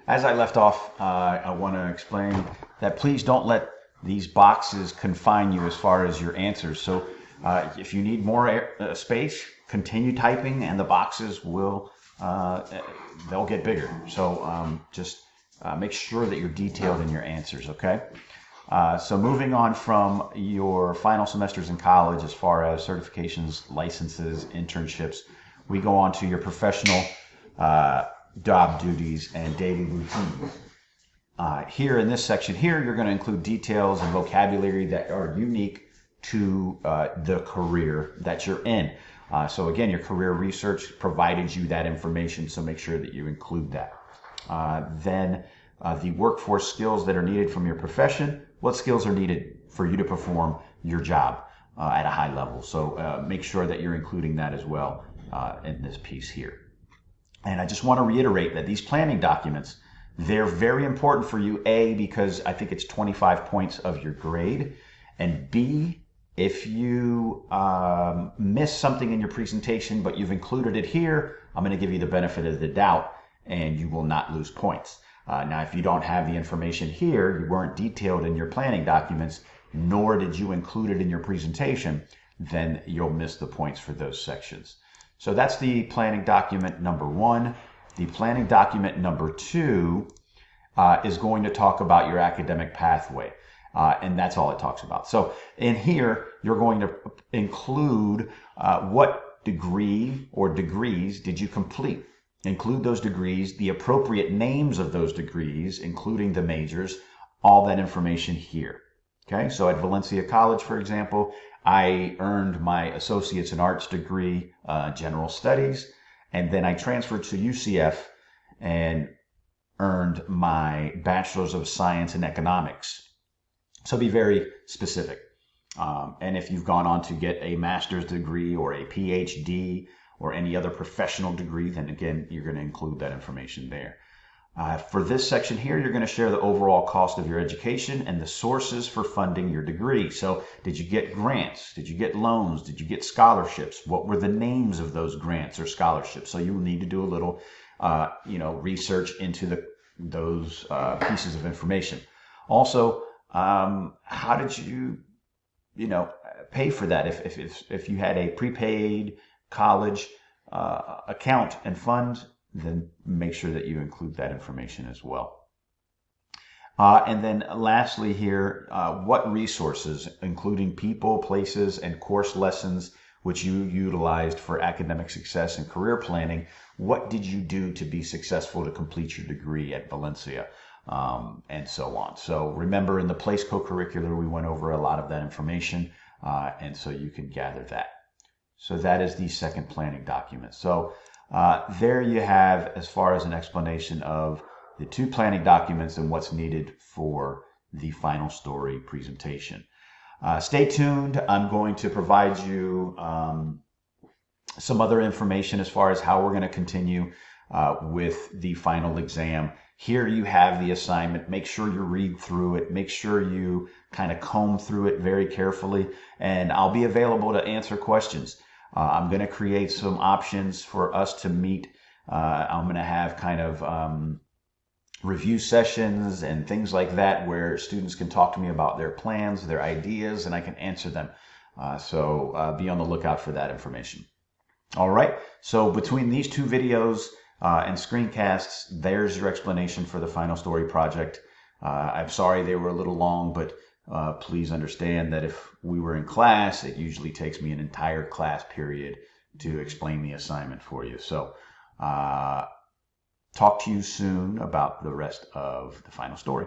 as I left off, I want to explain that please don't let these boxes confine you as far as your answers. So if you need more space, continue typing and the boxes will, they'll get bigger. So just make sure that you're detailed in your answers, okay? So moving on from your final semesters in college, as far as certifications, licenses, internships, we go on to your professional job duties and daily routines. Here in this section here, you're going to include details and vocabulary that are unique to the career that you're in. So again, your career research provided you that information, so make sure that you include that. Then the workforce skills that are needed from your profession. What skills are needed for you to perform your job at a high level? So make sure that you're including that as well in this piece here. And I just want to reiterate that these planning documents, they're very important for you, A, because I think it's 25 points of your grade, and B, if you miss something in your presentation but you've included it here, I'm going to give you the benefit of the doubt and you will not lose points. Now, if you don't have the information here, you weren't detailed in your planning documents, nor did you include it in your presentation, then you'll miss the points for those sections. So that's the planning document number 1. The planning document number 2 is going to talk about your academic pathway. And that's all it talks about. So in here, you're going to include what degree or degrees did you complete. Include those degrees, the appropriate names of those degrees, including the majors, all that information here. Okay, so at Valencia College, for example, I earned my Associates in Arts degree, General Studies, and then I transferred to UCF and earned my Bachelor's of Science in Economics. So be very specific. And if you've gone on to get a master's degree or a PhD or any other professional degree, then again, you're going to include that information there. For this section here, you're going to share the overall cost of your education and the sources for funding your degree. So did you get grants? Did you get loans? Did you get scholarships? What were the names of those grants or scholarships? So you will need to do a little research into those pieces of information. Also, how did you pay for that? If you had a prepaid college account and fund, then make sure that you include that information as well. And then lastly here, what resources, including people, places, and course lessons which you utilized for academic success and career planning, what did you do to be successful to complete your degree at Valencia, and so on. So remember, in the PLACE co-curricular, we went over a lot of that information, and so you can gather that. So that is the second planning document. So there you have, as far as an explanation of the 2 planning documents and what's needed for the final story presentation. Stay tuned. I'm going to provide you some other information as far as how we're going to continue with the final exam. Here you have the assignment. Make sure you read through it. Make sure you kind of comb through it very carefully, and I'll be available to answer questions. I'm going to create some options for us to meet. I'm going to have kind of review sessions and things like that where students can talk to me about their plans, their ideas, and I can answer them. So be on the lookout for that information. All right. So between these 2 videos and screencasts, there's your explanation for the final story project. I'm sorry they were a little long, but please understand that if we were in class, it usually takes me an entire class period to explain the assignment for you. So talk to you soon about the rest of the final story.